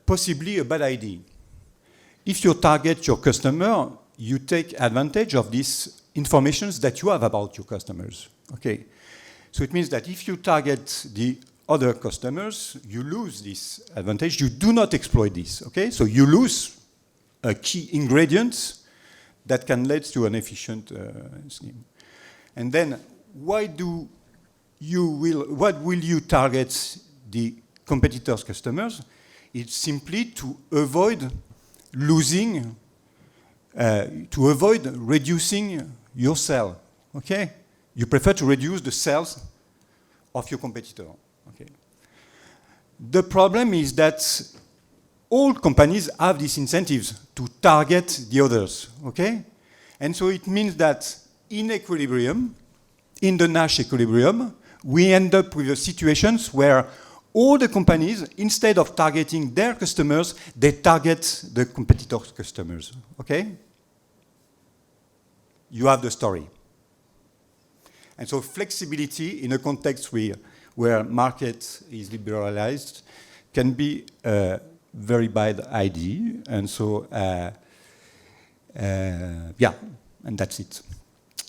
possibly a bad idea? If you target your customer, you take advantage of these informations that you have about your customers. Okay, so it means that if you target the other customers, you lose this advantage. You do not exploit this. Okay, so you lose a key ingredient that can lead to an efficient scheme. And then, what will you target the competitors' customers? It's simply to avoid losing, to avoid reducing your sale. Okay, you prefer to reduce the sales of your competitor. Okay. The problem is that all companies have these incentives to target the others. Okay, and so it means that in equilibrium, in the Nash equilibrium, we end up with situations where all the companies, instead of targeting their customers, they target the competitors' customers. Okay? You have the story. And so flexibility in a context where market is liberalized can be a very bad idea. And so, yeah, and that's it.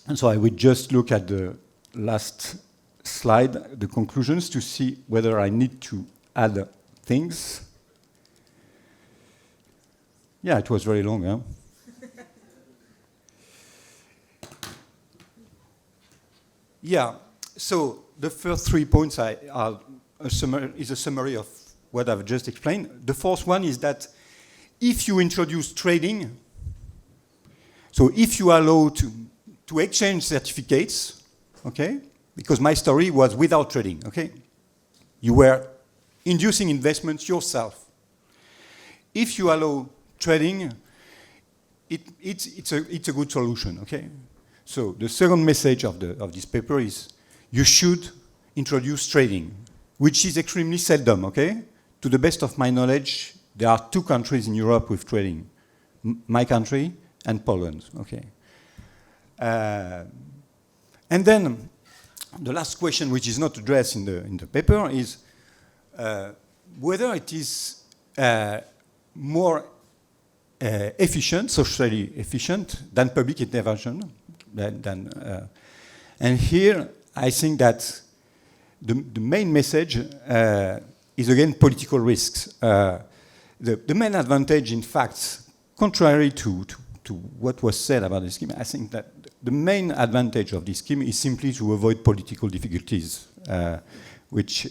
And so I would just look at the last slide, the conclusions, to see whether I need to add things. Yeah, it was very long, huh? Yeah, so the first 3 points is a summary of what I've just explained. The fourth one is that if you introduce trading, so if you allow to exchange certificates, okay, because my story was without trading, okay? You were inducing investments yourself. If you allow trading, it's a good solution, okay? So the second message of this paper is you should introduce trading, which is extremely seldom, okay? To the best of my knowledge, there are 2 countries in Europe with trading, my country and Poland, okay? And then the last question, which is not addressed in the paper, is whether it is more efficient, socially efficient, than public intervention. And here, I think that the main message is again political risks. The main advantage, in fact, contrary to what was said about the scheme, I think that the main advantage of this scheme is simply to avoid political difficulties, which,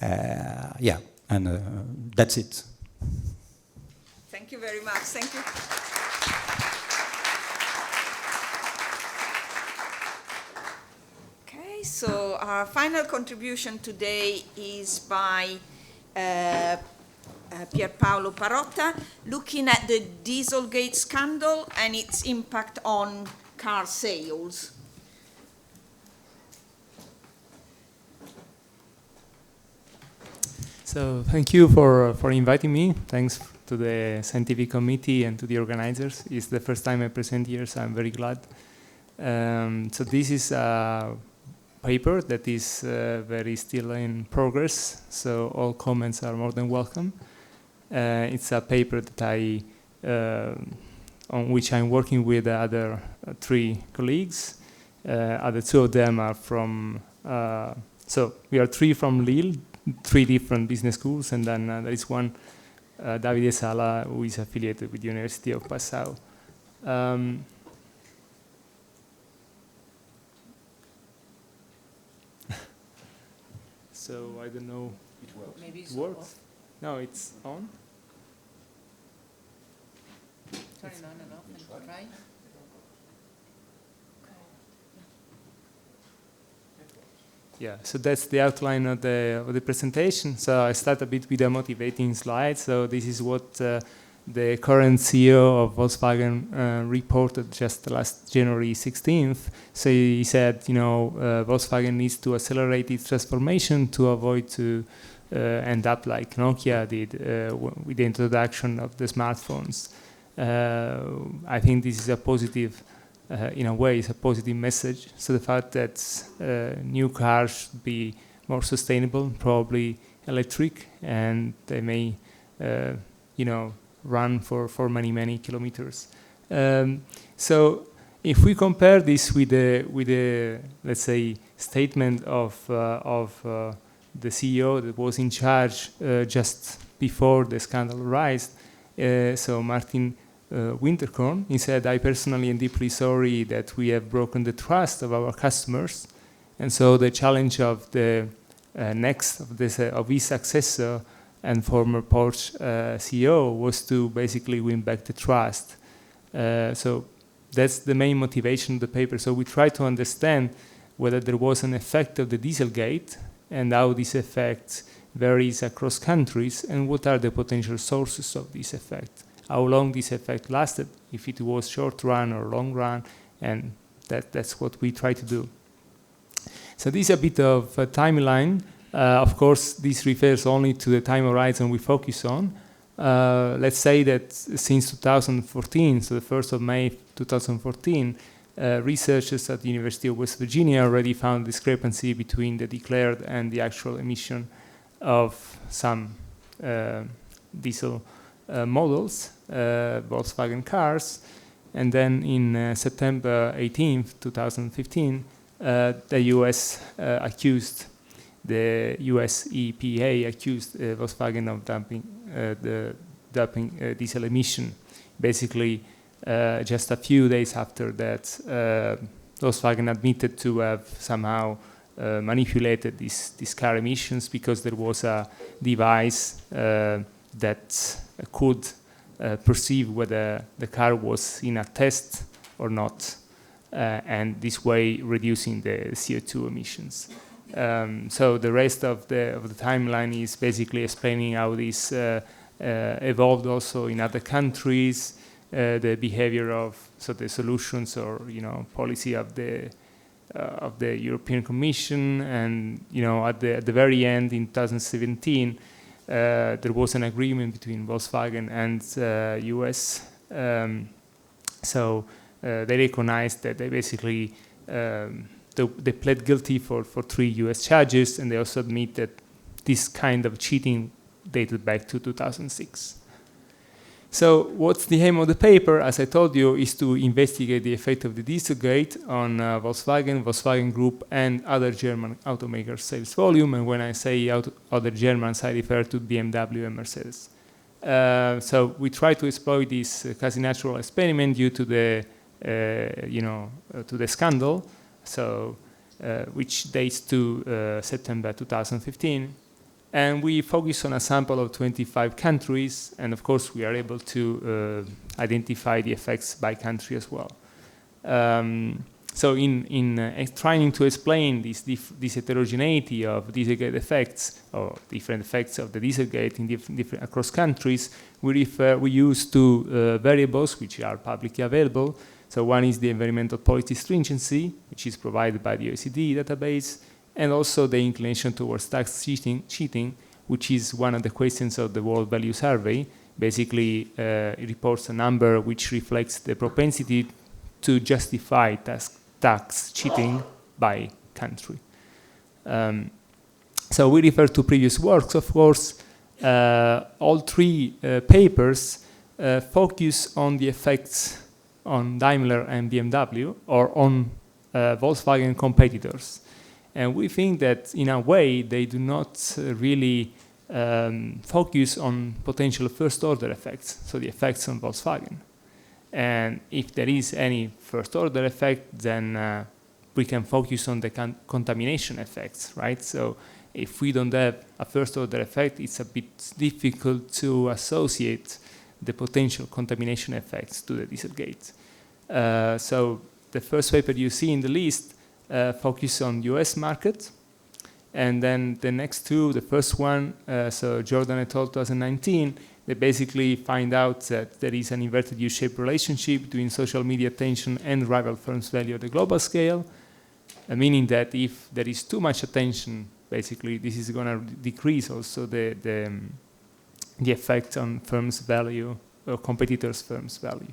yeah, and that's it. Thank you very much. Thank you. so our final contribution today is by Pierpaolo Parrotta, looking at the Dieselgate scandal and its impact on car sales. So thank you for inviting me. Thanks to the scientific committee and to the organizers. It's the first time I present here, so I'm very glad. So this is a paper that is very still in progress, so all comments are more than welcome. It's a paper that on which I'm working with other 3 colleagues. Other 2 of them are from, so we are 3 from Lille, 3 different business schools, and then there is one, Davide Sala, who is affiliated with the University of Passau. So I don't know. It works. Maybe It works? No, it's on. Turn it on and off and try. Yeah, so that's the outline of the presentation. So I start a bit with a motivating slide. So this is what the current CEO of Volkswagen reported just last January 16th. So he said, you know, Volkswagen needs to accelerate its transformation to avoid to end up like Nokia did with the introduction of the smartphones. I think this is a positive, in a way, it's a positive message. So the fact that new cars should be more sustainable, probably electric, and they may, you know, run for many kilometers. So if we compare this with the let's say statement of the CEO that was in charge just before the scandal arose, so Martin Winterkorn, he said, "I personally am deeply sorry that we have broken the trust of our customers, and so the challenge of the next of his successor and former Porsche CEO was to basically win back the trust." So that's the main motivation of the paper. So we try to understand whether there was an effect of the Dieselgate and how this effect varies across countries and what are the potential sources of this effect. How long this effect lasted, if it was short run or long run, and that's what we try to do. So this is a bit of a timeline. Of course, this refers only to the time horizon we focus on. Let's say that since 2014, so the 1st of May 2014, researchers at the University of West Virginia already found discrepancy between the declared and the actual emission of some diesel models, Volkswagen cars. And then in September 18th, 2015, the US accused, the US EPA accused Volkswagen of dumping diesel emission. Basically, just a few days after that, Volkswagen admitted to have somehow manipulated these car emissions because there was a device that could perceive whether the car was in a test or not, and this way reducing the CO2 emissions. So the rest of the timeline is basically explaining how this evolved also in other countries, the behavior of the solutions or policy of the European Commission, and at the very end in 2017 there was an agreement between Volkswagen and US. So they recognized that they basically they pled guilty for 3 US charges, and they also admit that this kind of cheating dated back to 2006. So what's the aim of the paper? As I told you, is to investigate the effect of the Dieselgate on Volkswagen Group, and other German automakers' sales volume. And when I say other Germans, I refer to BMW and Mercedes. So we try to exploit this quasi-natural experiment due to the, to the scandal, so which dates to September 2015. And we focus on a sample of 25 countries, and of course we are able to identify the effects by country as well. So in trying to explain this heterogeneity of Dieselgate effects, or different effects of the Dieselgate in different across countries, we use two variables which are publicly available. So one is the environmental policy stringency, which is provided by the OECD database, and also the inclination towards tax cheating, which is one of the questions of the World Value Survey. Basically, it reports a number which reflects the propensity to justify tax cheating by country. So we refer to previous works, of course. All three papers focus on the effects on Daimler and BMW, or on Volkswagen competitors. And we think that, in a way, they do not really focus on potential first-order effects, so the effects on Volkswagen. And if there is any first-order effect, then we can focus on the contamination effects, right? So if we don't have a first-order effect, it's a bit difficult to associate the potential contamination effects to the Dieselgate. So the first paper you see in the list focus on US market, and then the next two, the first one, so Jordan et al. 2019, they basically find out that there is an inverted U-shaped relationship between social media attention and rival firms' value at the global scale, meaning that if there is too much attention, basically this is going to decrease also the effect on firms' value, or competitors' firms' value.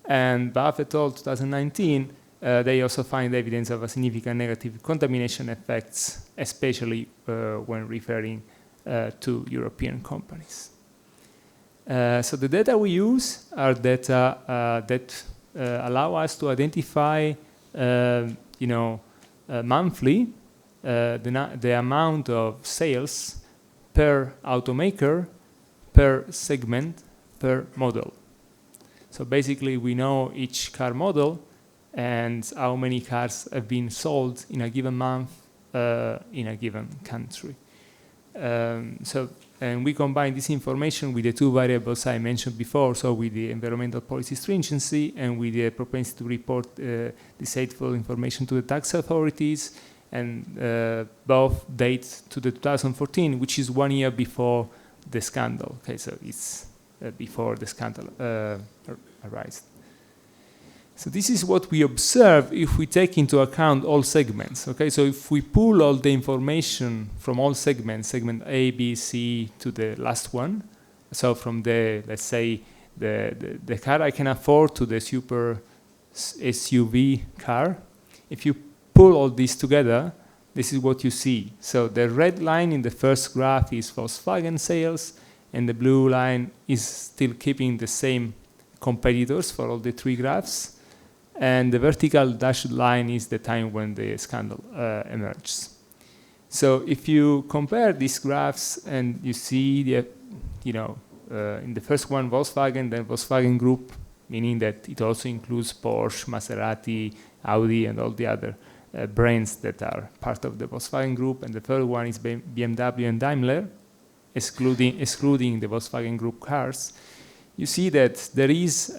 And Baaf et al. 2019, they also find evidence of a significant negative contamination effects, especially when referring to European companies. So the data we use are data that allow us to identify, monthly the amount of sales per automaker, per segment, per model. So basically, we know each car model and how many cars have been sold in a given month in a given country. And we combine this information with the two variables I mentioned before, so with the environmental policy stringency and with the propensity to report deceitful information to the tax authorities, and both date to the 2014, which is 1 year before the scandal. Okay, so it's before the scandal arose. So this is what we observe if we take into account all segments. Okay, so if we pull all the information from all segments, segment A, B, C to the last one, so from the, let's say, the car I can afford to the super SUV car, if you pull all this together, this is what you see. So the red line in the first graph is Volkswagen sales, and the blue line is still keeping the same competitors for all the three graphs. And the vertical dashed line is the time when the scandal emerges. So if you compare these graphs and you see the, in the first one Volkswagen, then Volkswagen Group, meaning that it also includes Porsche, Maserati, Audi, and all the other brands that are part of the Volkswagen Group. And the third one is BMW and Daimler, excluding the Volkswagen Group cars. You see that there is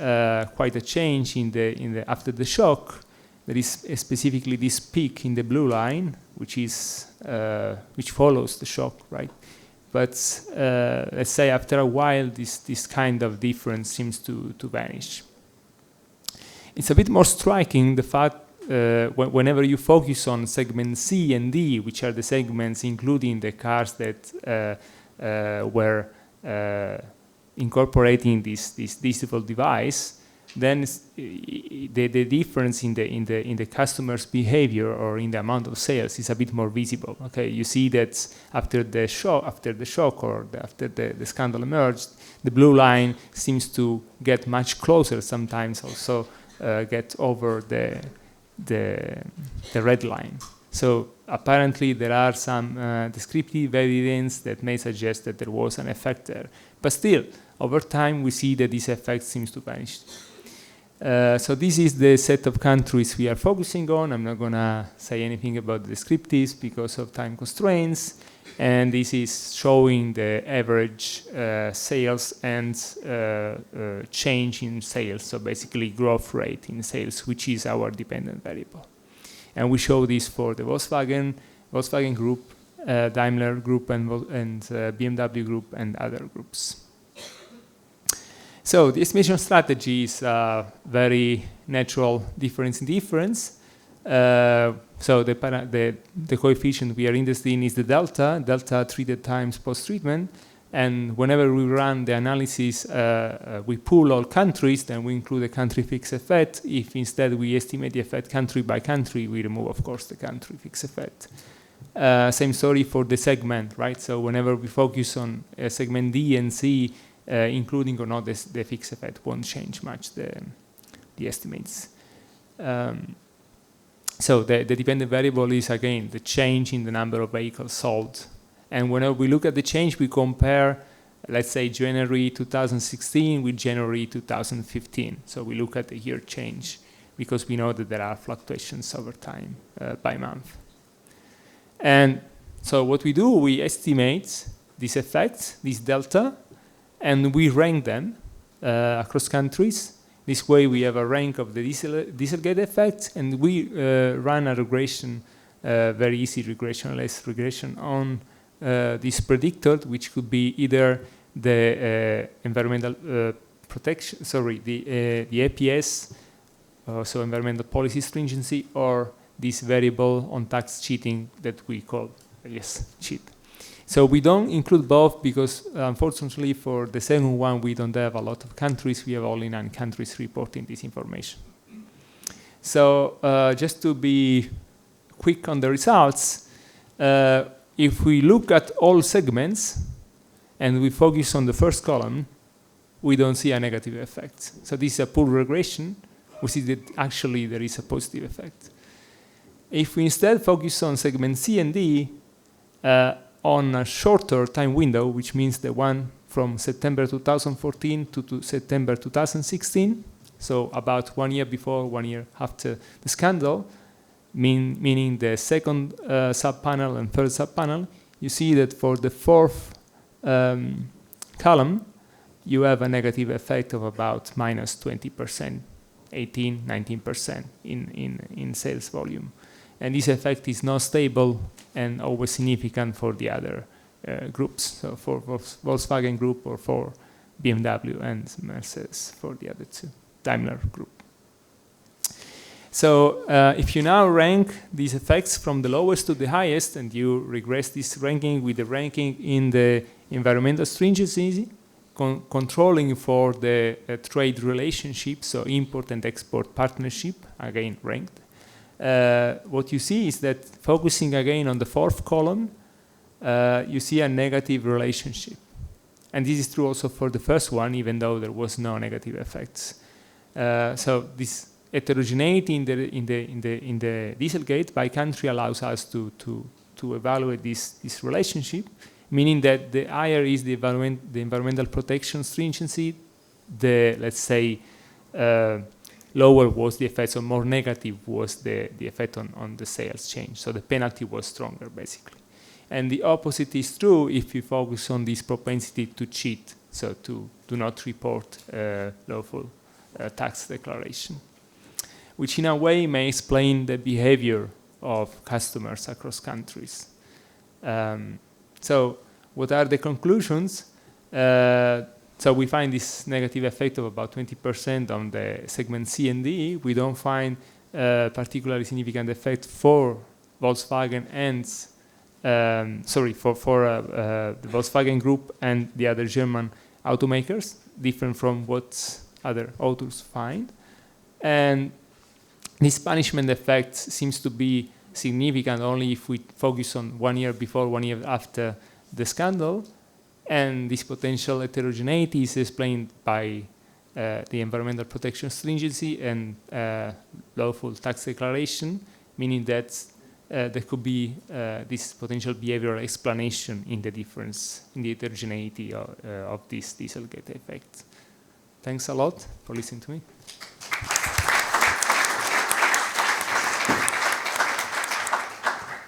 quite a change in the after the shock. There is specifically this peak in the blue line, which follows the shock, right? But let's say after a while, this kind of difference seems to vanish. It's a bit more striking the fact whenever you focus on segment C and D, which are the segments including the cars that were incorporating this digital device, then the difference in the customer's behavior or in the amount of sales is a bit more visible. Okay, you see that after the shock or after the scandal emerged, the blue line seems to get much closer. Sometimes also get over the red line. So apparently there are some descriptive evidence that may suggest that there was an effect there. But still, over time, we see that this effect seems to vanish. So this is the set of countries we are focusing on. I'm not going to say anything about the descriptives because of time constraints. And this is showing the average sales and change in sales, so basically growth rate in sales, which is our dependent variable. And we show this for the Volkswagen Group, Daimler Group, and BMW Group, and other groups. So the estimation strategy is a very natural difference in difference. So the coefficient we are interested in is the delta treated times post-treatment. And whenever we run the analysis, we pool all countries, then we include a country fixed effect. If instead we estimate the effect country by country, we remove, of course, the country fixed effect. Same story for the segment, right? So whenever we focus on segment D and C, including or not the fixed effect won't change much the estimates. So the dependent variable is, again, the change in the number of vehicles sold. And whenever we look at the change, we compare, let's say, January 2016 with January 2015. So we look at the year change because we know that there are fluctuations over time by month. And so what we do, we estimate these effects, this delta, and we rank them across countries. This way we have a rank of the Dieselgate effects, and we run a regression, very easy regression, less regression on this predictor, which could be either the environmental protection, the APS, so environmental policy stringency, or this variable on tax cheating that we call, cheat. So we don't include both because, unfortunately, for the second one, we don't have a lot of countries. We have only 9 countries reporting this information. So just to be quick on the results, if we look at all segments and we focus on the first column, we don't see a negative effect. So this is a poor regression. We see that actually there is a positive effect. If we instead focus on segment C and D, on a shorter time window, which means the one from September 2014 to September 2016, so about 1 year before, 1 year after the scandal, meaning the second sub-panel and third sub-panel, you see that for the fourth column, you have a negative effect of about minus 20%, 18, 19% in sales volume. And this effect is not stable and always significant for the other groups. So for Volkswagen Group or for BMW and Mercedes for the other two, Daimler Group. So if you now rank these effects from the lowest to the highest, and you regress this ranking with the ranking in the environmental stringency, controlling for the trade relationship, so import and export partnership, again ranked, what you see is that focusing again on the fourth column, you see a negative relationship. And this is true also for the first one, even though there was no negative effects. So this heterogeneity in the Dieselgate by country allows us to evaluate this relationship, meaning that the higher is the environmental protection stringency, the, let's say, lower was the effect, so more negative was the effect on the sales change. So the penalty was stronger, basically. And the opposite is true if you focus on this propensity to cheat, so to do not report lawful tax declaration, which in a way may explain the behavior of customers across countries. So what are the conclusions? So we find this negative effect of about 20% on the segment C and D. We don't find particularly significant effect for Volkswagen and, for the Volkswagen Group and the other German automakers, different from what other authors find. And this punishment effect seems to be significant only if we focus on 1 year before, 1 year after the scandal. And this potential heterogeneity is explained by the environmental protection stringency and lawful tax declaration, meaning that there could be this potential behavioral explanation in the difference in the heterogeneity of this Dieselgate effect. Thanks a lot for listening to me.